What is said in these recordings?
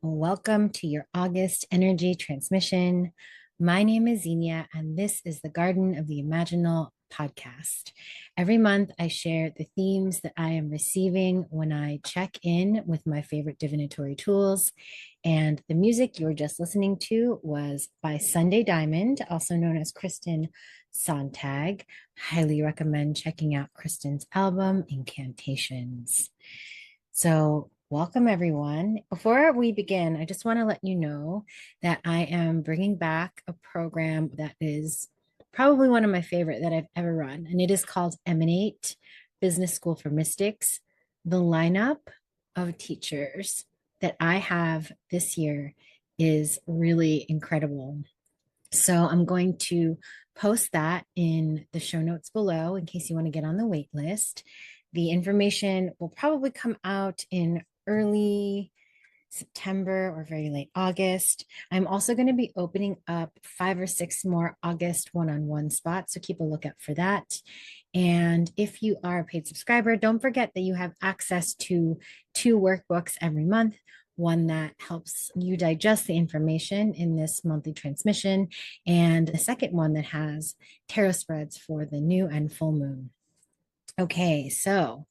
welcome to your August energy transmission. My name is Xenia, and this is the Garden of the Imaginal podcast. Every month, I share the themes that I am receiving when I check in with my favorite divinatory tools. And the music you were just listening to was by Sunday Diamond, also known as Kristen Sontag. Highly recommend checking out Kristen's album, Incantations. So, welcome everyone. Before we begin, I just want to let you know that I am bringing back a program that is probably one of my favorite that I've ever run, and it is called Emanate Business School for Mystics. The lineup of teachers that I have this year is really incredible. So, I'm going to post that in the show notes below in case you want to get on the wait list. The information will probably come out in early September or very late August. I'm also going to be opening up 5 or 6 more August one-on-one spots, so keep a lookout for that. And if you are a paid subscriber, don't forget that you have access to 2 workbooks every month. One that helps you digest the information in this monthly transmission, and a second one that has tarot spreads for the new and full moon. Okay, so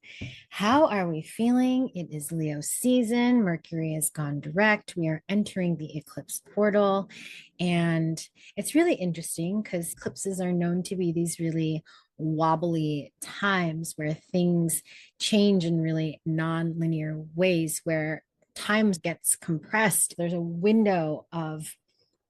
how are we feeling? It is Leo season. Mercury has gone direct. We are entering the eclipse portal. And it's really interesting because eclipses are known to be these really wobbly times where things change in really non-linear ways, where time gets compressed. There's a window of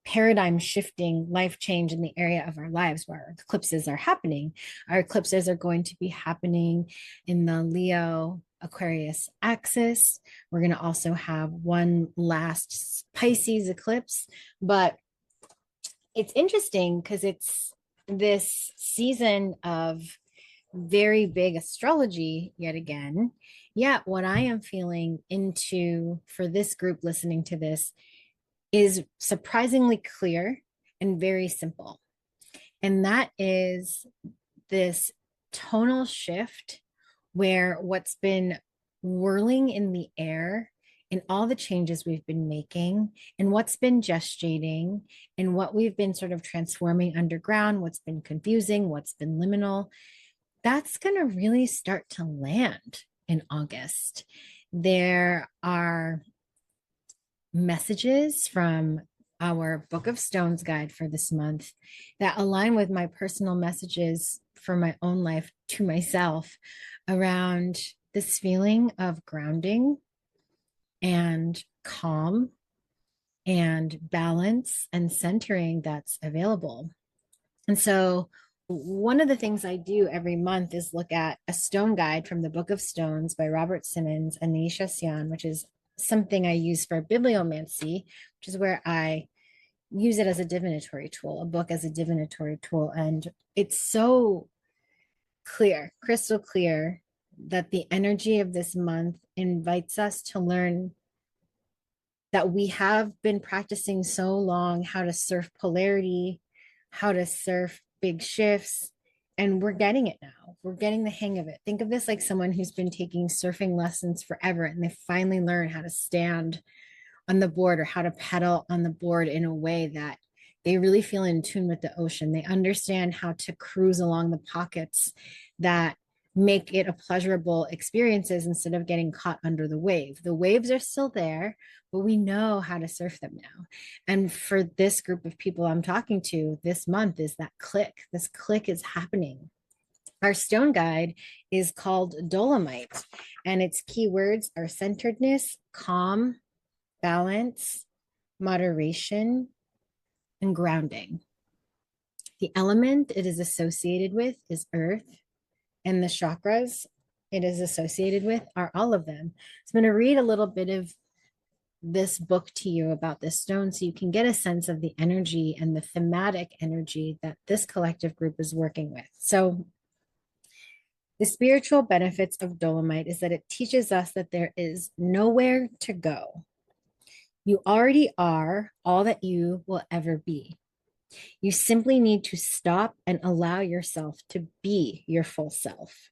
paradigm shifting life change in the area of our lives where our eclipses are happening. Our eclipses are going to be happening in the Leo Aquarius axis. We're going to also have one last Pisces eclipse, but it's interesting because it's this season of very big astrology yet again. Yet, what I am feeling into for this group listening to this is surprisingly clear and very simple. And that is this tonal shift where what's been whirling in the air and all the changes we've been making and what's been gestating and what we've been sort of transforming underground, what's been confusing, what's been liminal, that's going to really start to land in August. There are messages from our Book of Stones guide for this month that align with my personal messages for my own life to myself around this feeling of grounding and calm and balance and centering that's available. And so one of the things I do every month is look at a stone guide from the Book of Stones by Robert Simmons and Nisha Sian, which is something I use for bibliomancy, which is where I use it as a divinatory tool, a book as a divinatory tool. And it's so clear, crystal clear, that the energy of this month invites us to learn that we have been practicing so long how to surf polarity, how to surf big shifts, and we're getting it now. We're getting the hang of it. Think of this like someone who's been taking surfing lessons forever and they finally learn how to stand on the board or how to pedal on the board in a way that they really feel in tune with the ocean. They understand how to cruise along the pockets that make it a pleasurable experiences instead of getting caught under the wave. The waves are still there, but we know how to surf them now. And for this group of people I'm talking to this month is that click. This click is happening. Our stone guide is called Dolomite, and its keywords are centeredness, calm, balance, moderation, and grounding. The element it is associated with is earth, and the chakras it is associated with are all of them. So I'm going to read a little bit of this book to you about this stone so you can get a sense of the energy and the thematic energy that this collective group is working with. So the spiritual benefits of dolomite is that it teaches us that there is nowhere to go. You already are all that you will ever be. You simply need to stop and allow yourself to be your full self.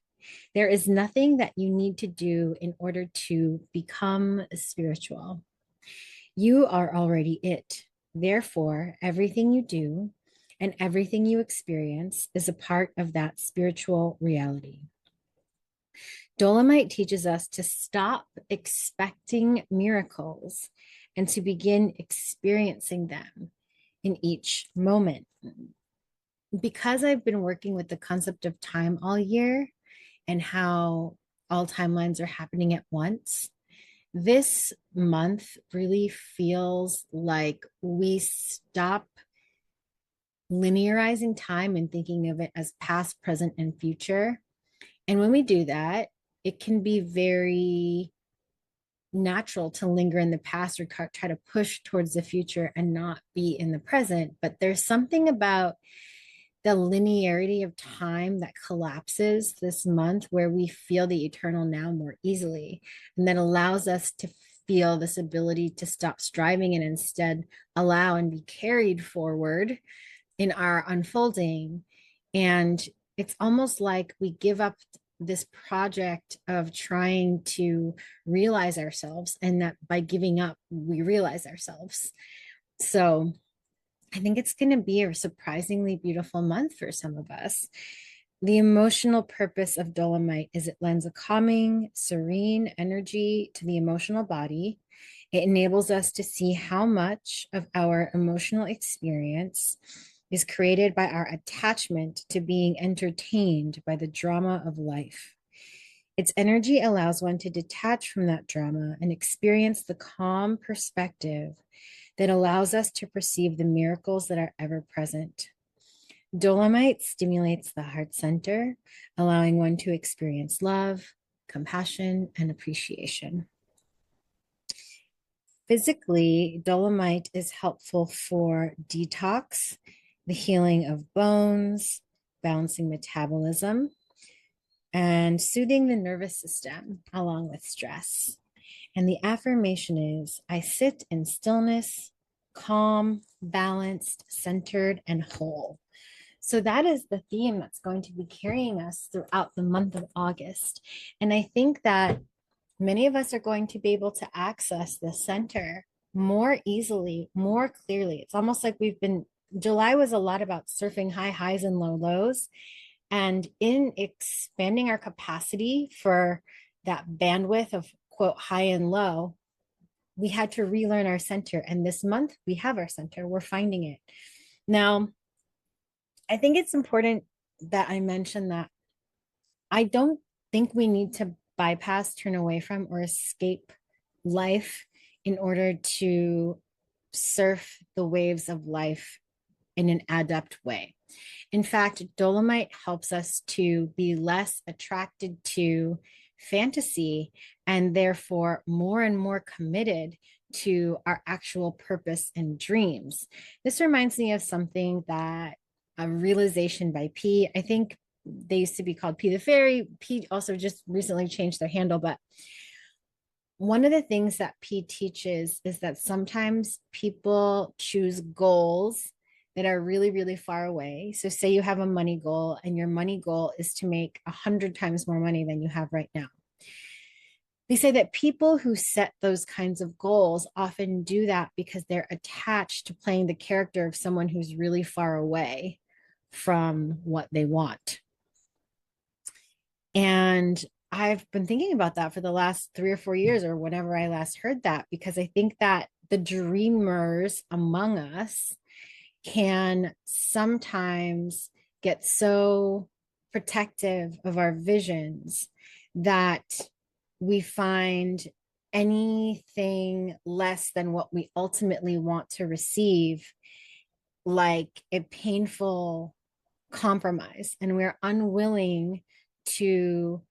There is nothing that you need to do in order to become spiritual. You are already it. Therefore, everything you do and everything you experience is a part of that spiritual reality. Dolomite teaches us to stop expecting miracles and to begin experiencing them in each moment. Because I've been working with the concept of time all year and how all timelines are happening at once, this month really feels like we stop linearizing time and thinking of it as past, present, and future. And when we do that, it can be very natural to linger in the past or try to push towards the future and not be in the present. But there's something about the linearity of time that collapses this month where we feel the eternal now more easily. And that allows us to feel this ability to stop striving and instead allow and be carried forward in our unfolding. And it's almost like we give up this project of trying to realize ourselves, and that by giving up, we realize ourselves. So I think it's going to be a surprisingly beautiful month for some of us. The emotional purpose of Dolomite is it lends a calming, serene energy to the emotional body. It enables us to see how much of our emotional experience is created by our attachment to being entertained by the drama of life. Its energy allows one to detach from that drama and experience the calm perspective that allows us to perceive the miracles that are ever present. Dolomite stimulates the heart center, allowing one to experience love, compassion, and appreciation. Physically, Dolomite is helpful for detox, the healing of bones, balancing metabolism, and soothing the nervous system along with stress. And the affirmation is I sit in stillness, calm, balanced, centered, and whole. So that is the theme that's going to be carrying us throughout the month of August. And I think that many of us are going to be able to access the center more easily, more clearly. It's almost like July was a lot about surfing high highs and low lows. And in expanding our capacity for that bandwidth of quote high and low, we had to relearn our center. And this month we have our center, we're finding it. Now, I think it's important that I mention that I don't think we need to bypass, turn away from, or escape life in order to surf the waves of life in an adept way. In fact, Dolomite helps us to be less attracted to fantasy and therefore more and more committed to our actual purpose and dreams. This reminds me of something that a realization by P. I think they used to be called P the Fairy. P also just recently changed their handle, but one of the things that P teaches is that sometimes people choose goals that are really, really far away. So say you have a money goal and your money goal is to make 100 times more money than you have right now. They say that people who set those kinds of goals often do that because they're attached to playing the character of someone who's really far away from what they want. And I've been thinking about that for the last 3 or 4 years, or whenever I last heard that, because I think that the dreamers among us can sometimes get so protective of our visions that we find anything less than what we ultimately want to receive like a painful compromise, and we're unwilling to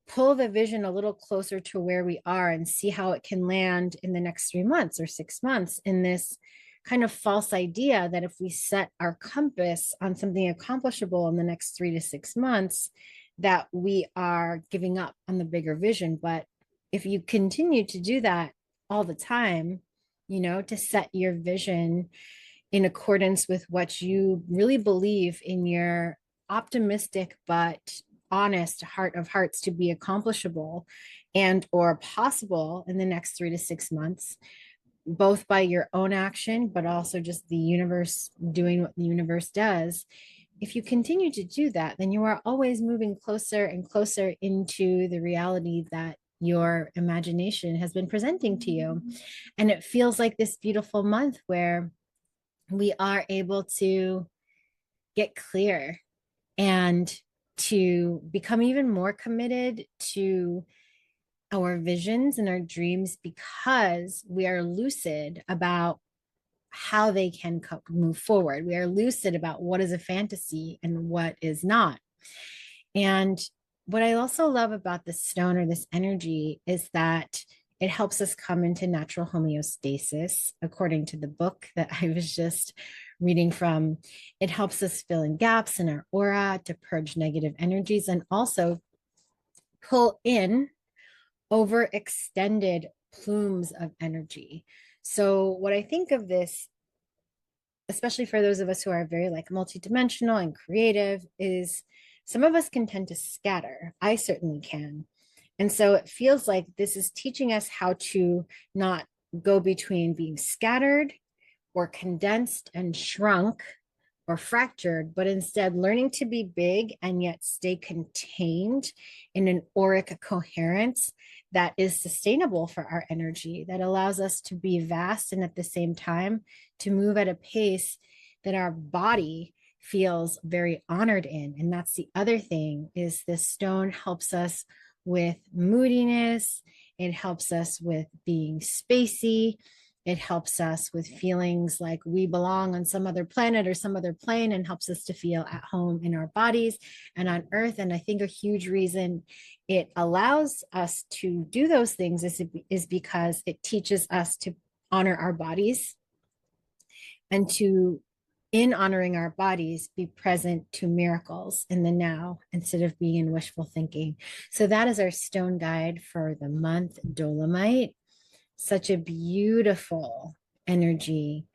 pull the vision a little closer to where we are and see how it can land in the next 3 months or 6 months, in this kind of false idea that if we set our compass on something accomplishable in the next 3 to 6 months, that we are giving up on the bigger vision. But if you continue to do that all the time, to set your vision in accordance with what you really believe in your optimistic but honest heart of hearts to be accomplishable and or possible in the next 3 to 6 months, both by your own action, but also just the universe doing what the universe does. If you continue to do that, then you are always moving closer and closer into the reality that your imagination has been presenting to you. And it feels like this beautiful month where we are able to get clear and to become even more committed to our visions and our dreams because we are lucid about how they can move forward. We are lucid about what is a fantasy and what is not. And what I also love about this stone or this energy is that it helps us come into natural homeostasis, according to the book that I was just reading from. It helps us fill in gaps in our aura to purge negative energies and also pull in overextended plumes of energy. So, what I think of this, especially for those of us who are very like multidimensional and creative, is some of us can tend to scatter. I certainly can. And so it feels like this is teaching us how to not go between being scattered or condensed and shrunk or fractured, but instead learning to be big and yet stay contained in an auric coherence that is sustainable for our energy, that allows us to be vast and at the same time to move at a pace that our body feels very honored in. And that's the other thing, is this stone helps us with moodiness. It helps us with being spacey. It helps us with feelings like we belong on some other planet or some other plane, and helps us to feel at home in our bodies and on earth. And I think a huge reason it allows us to do those things is because it teaches us to honor our bodies and to, in honoring our bodies, be present to miracles in the now instead of being in wishful thinking. So that is our stone guide for the month, Dolomite. Such a beautiful energy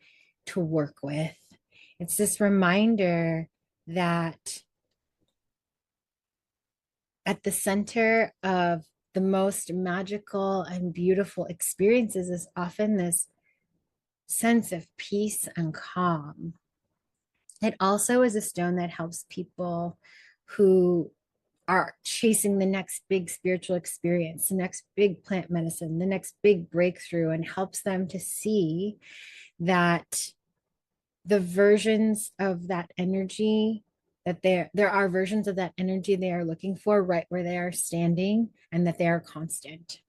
to work with. It's this reminder that at the center of the most magical and beautiful experiences is often this sense of peace and calm. It also is a stone that helps people who are chasing the next big spiritual experience, the next big plant medicine, the next big breakthrough, and helps them to see that the versions of that energy, that there are versions of that energy they are looking for right where they are standing, and that they are constant.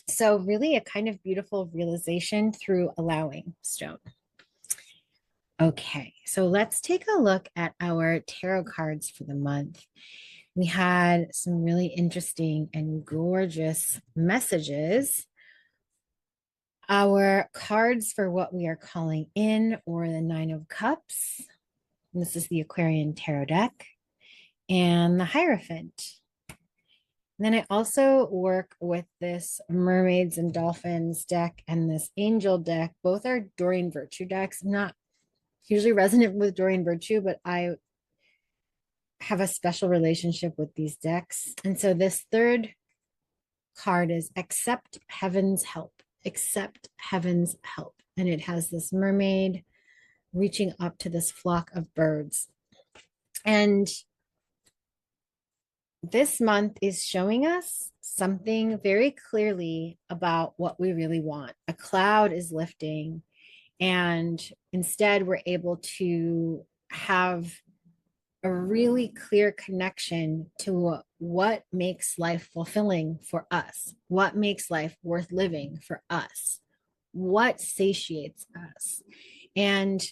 So really a kind of beautiful realization through allowing stone. Okay, so let's take a look at our tarot cards for the month. We had some really interesting and gorgeous messages. Our cards for what we are calling in, or the Nine of Cups. And this is the Aquarian Tarot deck, and the Hierophant. And then I also work with this Mermaids and Dolphins deck and this Angel deck. Both are Doreen Virtue decks. I'm not hugely resonant with Doreen Virtue, but I have a special relationship with these decks. And so this third card is Accept Heaven's Help. Accept Heaven's Help. And it has this mermaid reaching up to this flock of birds. And this month is showing us something very clearly about what we really want. A cloud is lifting, and instead we're able to have a really clear connection to what makes life fulfilling for us, what makes life worth living for us, what satiates us. And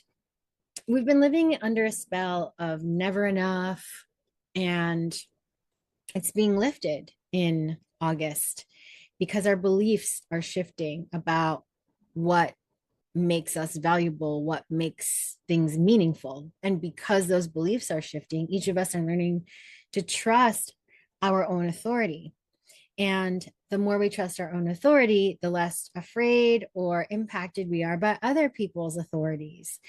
we've been living under a spell of never enough, and it's being lifted in August because our beliefs are shifting about what makes us valuable, what makes things meaningful. And because those beliefs are shifting, each of us are learning to trust our own authority. And the more we trust our own authority, the less afraid or impacted we are by other people's authorities.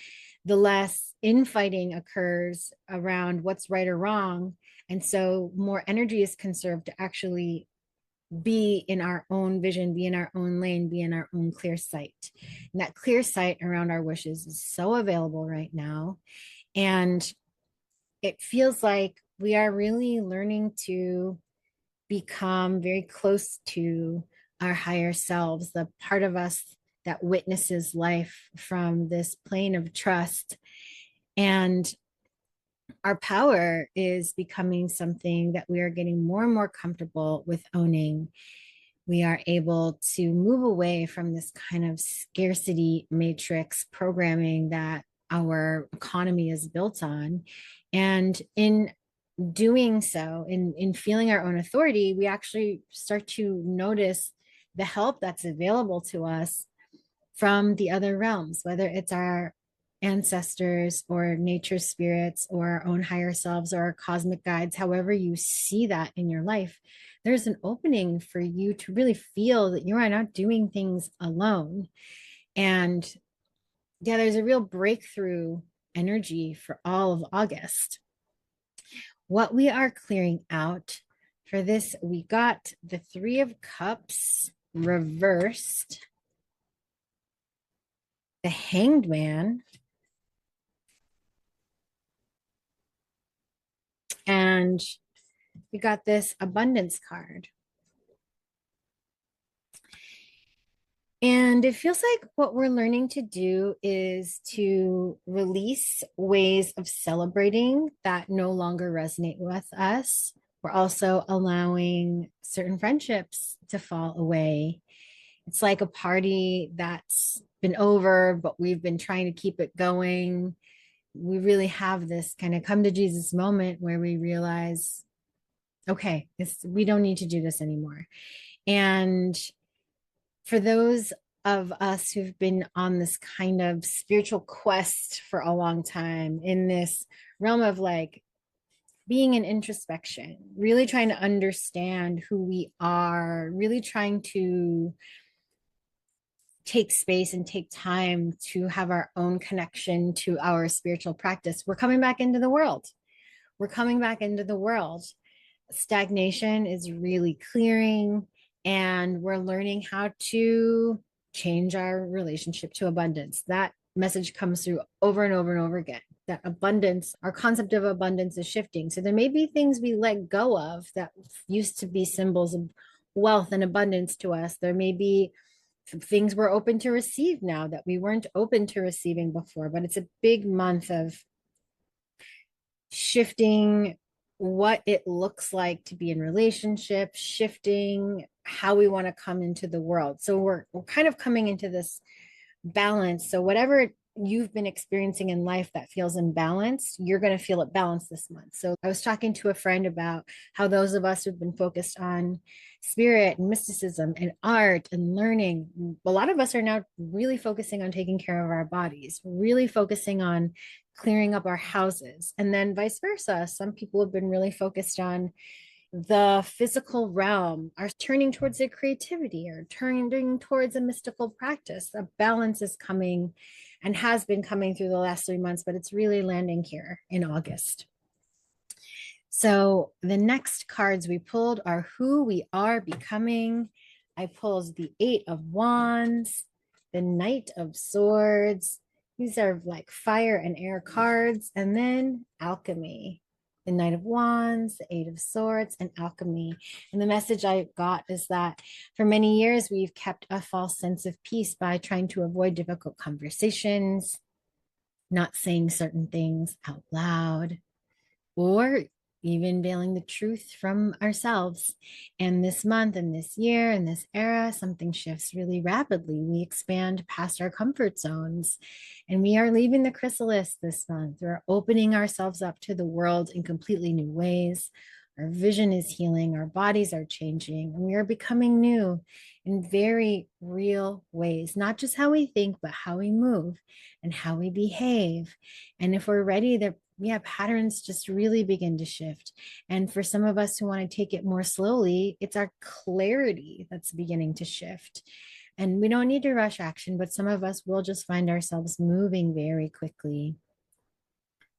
The less infighting occurs around what's right or wrong. And so more energy is conserved to actually be in our own vision, be in our own lane, be in our own clear sight. And that clear sight around our wishes is so available right now. And it feels like we are really learning to become very close to our higher selves, the part of us that witnesses life from this plane of trust. And our power is becoming something that we are getting more and more comfortable with owning. We are able to move away from this kind of scarcity matrix programming that our economy is built on. And in doing so, in feeling our own authority, we actually start to notice the help that's available to us from the other realms, whether it's our ancestors or nature spirits or our own higher selves or our cosmic guides, however you see that in your life, there's an opening for you to really feel that you are not doing things alone. And yeah, there's a real breakthrough energy for all of August. What we are clearing out for this, we got the Three of Cups reversed, the Hanged Man, and we got this Abundance card. And it feels like what we're learning to do is to release ways of celebrating that no longer resonate with us. We're also allowing certain friendships to fall away. It's like a party that's been over, but we've been trying to keep it going. We really have this kind of come to Jesus moment where we realize, okay, we don't need to do this anymore. And for those of us who've been on this kind of spiritual quest for a long time in this realm of like being in introspection, really trying to understand who we are, really trying to take space and take time to have our own connection to our spiritual practice, we're coming back into the world. We're coming back into the world. Stagnation is really clearing, and we're learning how to change our relationship to abundance. That message comes through over and over and over again. That abundance, our concept of abundance is shifting. So there may be things we let go of that used to be symbols of wealth and abundance to us. There may be things we're open to receive now that we weren't open to receiving before, but it's a big month of shifting what it looks like to be in relationship, shifting how we want to come into the world. So we're kind of coming into this balance. So whatever you've been experiencing in life that feels imbalanced, you're going to feel it balanced this month. So I was talking to a friend about how those of us who've been focused on spirit and mysticism and art and learning, a lot of us are now really focusing on taking care of our bodies, really focusing on clearing up our houses. And then vice versa. Some people have been really focused on the physical realm, are turning towards their creativity or turning towards a mystical practice. A balance is coming and has been coming through the last 3 months, but it's really landing here in August. So the next cards we pulled are who we are becoming. I pulled the Eight of Wands, the Knight of Swords. These are like fire and air cards, and then alchemy. The Knight of Wands, the Eight of Swords, and alchemy. And the message I got is that for many years, we've kept a false sense of peace by trying to avoid difficult conversations, not saying certain things out loud, or even veiling the truth from ourselves. And this month and this year and this era, something shifts really rapidly. We expand past our comfort zones, and we are leaving the chrysalis this month. We're opening ourselves up to the world in completely new ways. Our vision is healing, our bodies are changing, and we are becoming new in very real ways, not just how we think, but how we move and how we behave. And if we're ready, patterns just really begin to shift. And for some of us who want to take it more slowly, it's our clarity that's beginning to shift. And we don't need to rush action, but some of us will just find ourselves moving very quickly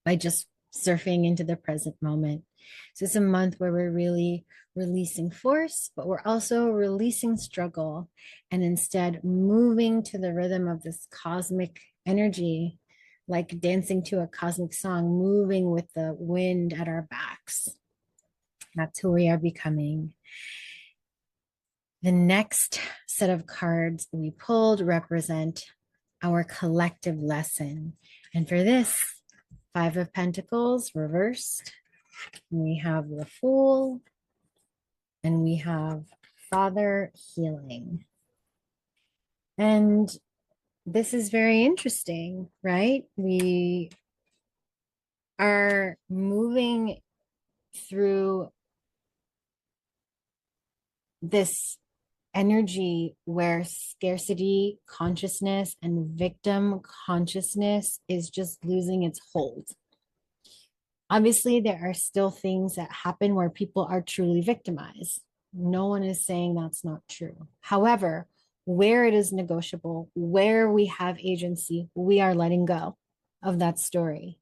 by just surfing into the present moment. So it's a month where we're really releasing force, but we're also releasing struggle and instead moving to the rhythm of this cosmic energy, like dancing to a cosmic song, moving with the wind at our backs. That's who we are becoming. The next set of cards we pulled represent our collective lesson. And for this, Five of Pentacles reversed. We have the Fool, and we have Father Healing. And this is very interesting, right? We are moving through this energy where scarcity consciousness and victim consciousness is just losing its hold. Obviously, there are still things that happen where people are truly victimized. No one is saying that's not true. However, where it is negotiable, where we have agency, we are letting go of that story.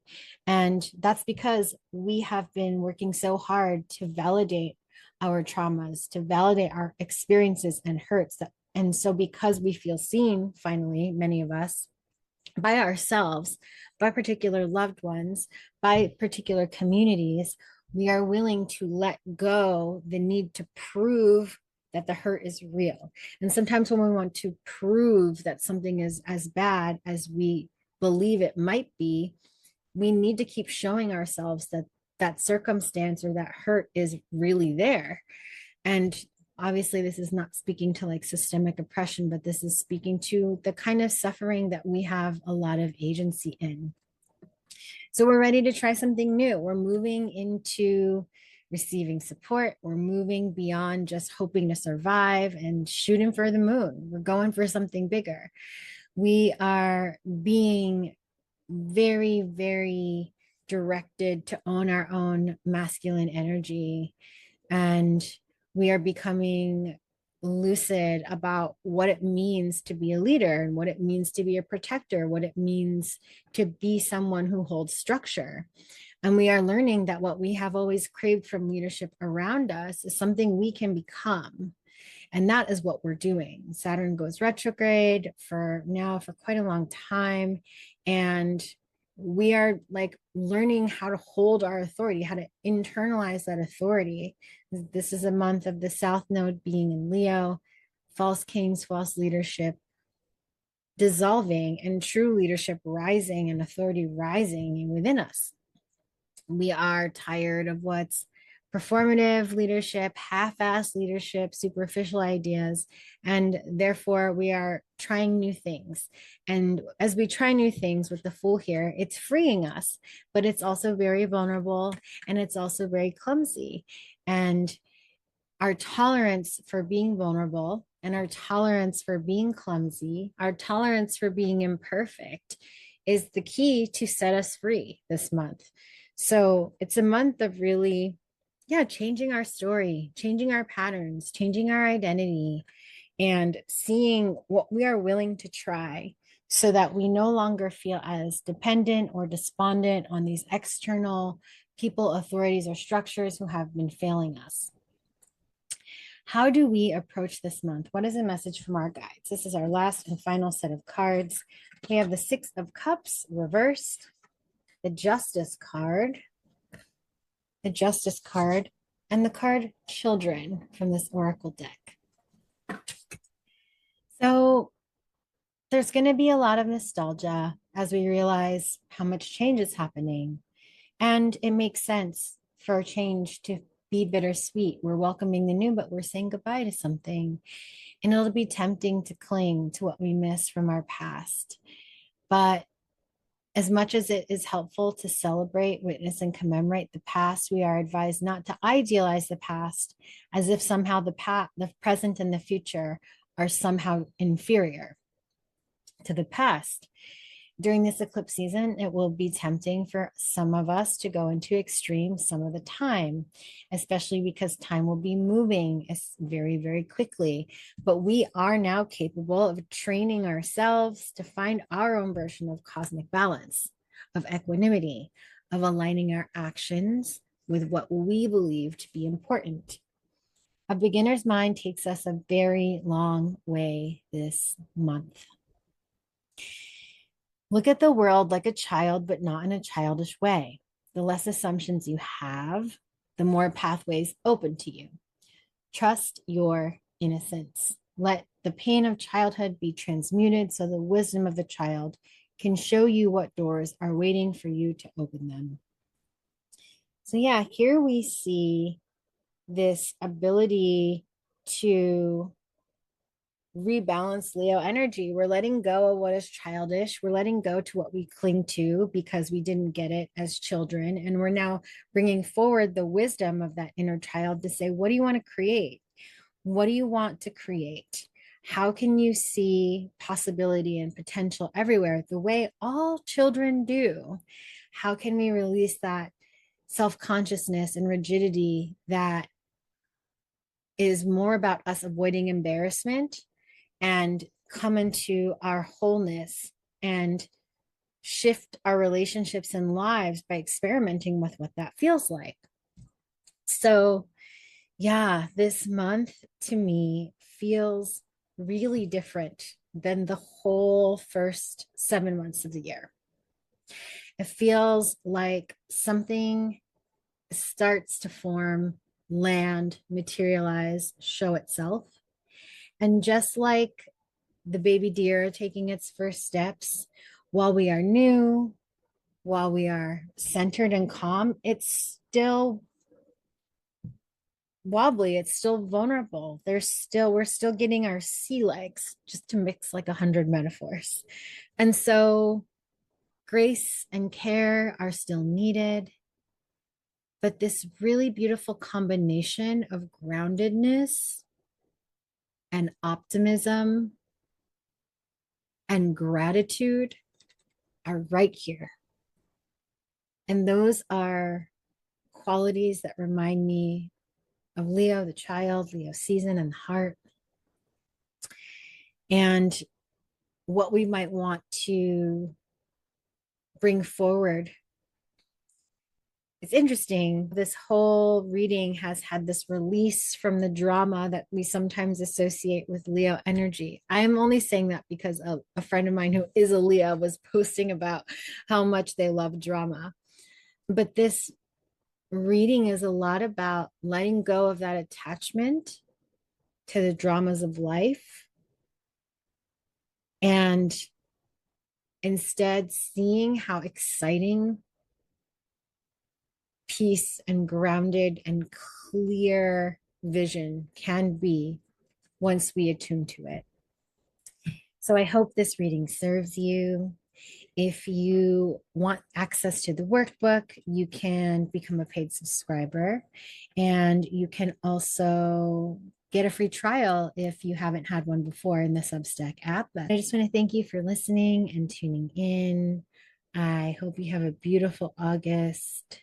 And that's because we have been working so hard to validate our traumas, to validate our experiences and hurts. And so, because we feel seen, finally, many of us, by ourselves, by particular loved ones, by particular communities, we are willing to let go the need to prove that the hurt is real. And sometimes when we want to prove that something is as bad as we believe it might be, we need to keep showing ourselves that that circumstance or that hurt is really there. And obviously, this is not speaking to like systemic oppression, but this is speaking to the kind of suffering that we have a lot of agency in. So we're ready to try something new. We're moving into receiving support. We're moving beyond just hoping to survive and shooting for the moon. We're going for something bigger. We are being very, very directed to own our own masculine energy, and we are becoming lucid about what it means to be a leader and what it means to be a protector, what it means to be someone who holds structure. And we are learning that what we have always craved from leadership around us is something we can become. And that is what we're doing. Saturn goes retrograde for quite a long time. And we are like learning how to hold our authority, how to internalize that authority. This is a month of the South Node being in Leo, false kings, false leadership dissolving, and true leadership rising and authority rising within us. We are tired of what's performative leadership, half-assed leadership, superficial ideas, and therefore we are trying new things. And as we try new things with the Fool here, it's freeing us, but it's also very vulnerable and it's also very clumsy. And our tolerance for being vulnerable and our tolerance for being clumsy, our tolerance for being imperfect is the key to set us free this month. So it's a month of really, changing our story, changing our patterns, changing our identity, and seeing what we are willing to try so that we no longer feel as dependent or despondent on these external people, authorities, or structures who have been failing us. How do we approach this month? What is a message from our guides? This is our last and final set of cards. We have the Six of Cups reversed, the Justice card, and the card Children from this Oracle deck. So there's going to be a lot of nostalgia as we realize how much change is happening. And it makes sense for change to be bittersweet. We're welcoming the new, but we're saying goodbye to something. And it'll be tempting to cling to what we miss from our past. But as much as it is helpful to celebrate, witness, and commemorate the past, we are advised not to idealize the past as if somehow the present, and the future are somehow inferior to the past. During this eclipse season, it will be tempting for some of us to go into extremes some of the time, especially because time will be moving very, very quickly. But we are now capable of training ourselves to find our own version of cosmic balance, of equanimity, of aligning our actions with what we believe to be important. A beginner's mind takes us a very long way this month. Look at the world like a child, but not in a childish way. The less assumptions you have, the more pathways open to you. Trust your innocence. Let the pain of childhood be transmuted so the wisdom of the child can show you what doors are waiting for you to open them. So, yeah, here we see this ability to rebalance Leo energy. We're letting go of what is childish. We're letting go to what we cling to because we didn't get it as children. And we're now bringing forward the wisdom of that inner child to say, what do you want to create? What do you want to create? How can you see possibility and potential everywhere the way all children do? How can we release that self-consciousness and rigidity that is more about us avoiding embarrassment and come into our wholeness and shift our relationships and lives by experimenting with what that feels like? So, yeah, this month to me feels really different than the whole first 7 months of the year. It feels like something starts to form, land, materialize, show itself. And just like the baby deer taking its first steps, while we are new, while we are centered and calm, it's still wobbly, it's still vulnerable. We're still getting our sea legs, just to mix like 100 metaphors. And so grace and care are still needed, but this really beautiful combination of groundedness and optimism and gratitude are right here. And those are qualities that remind me of Leo, the child, Leo season, and the heart. And what we might want to bring forward. It's interesting. This whole reading has had this release from the drama that we sometimes associate with Leo energy. I'm only saying that because a friend of mine who is a Leo was posting about how much they love drama. But this reading is a lot about letting go of that attachment to the dramas of life and instead seeing how exciting peace and grounded and clear vision can be once we attune to it. So I hope this reading serves you. If you want access to the workbook, you can become a paid subscriber, and you can also get a free trial if you haven't had one before in the Substack app. But I just want to thank you for listening and tuning in. I hope you have a beautiful August.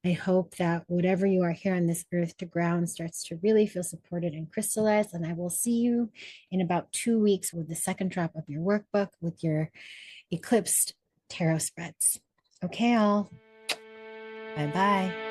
I hope that whatever you are here on this earth to ground starts to really feel supported and crystallized. And I will see you in about 2 weeks with the second drop of your workbook with your eclipsed tarot spreads. Okay, all. Bye bye.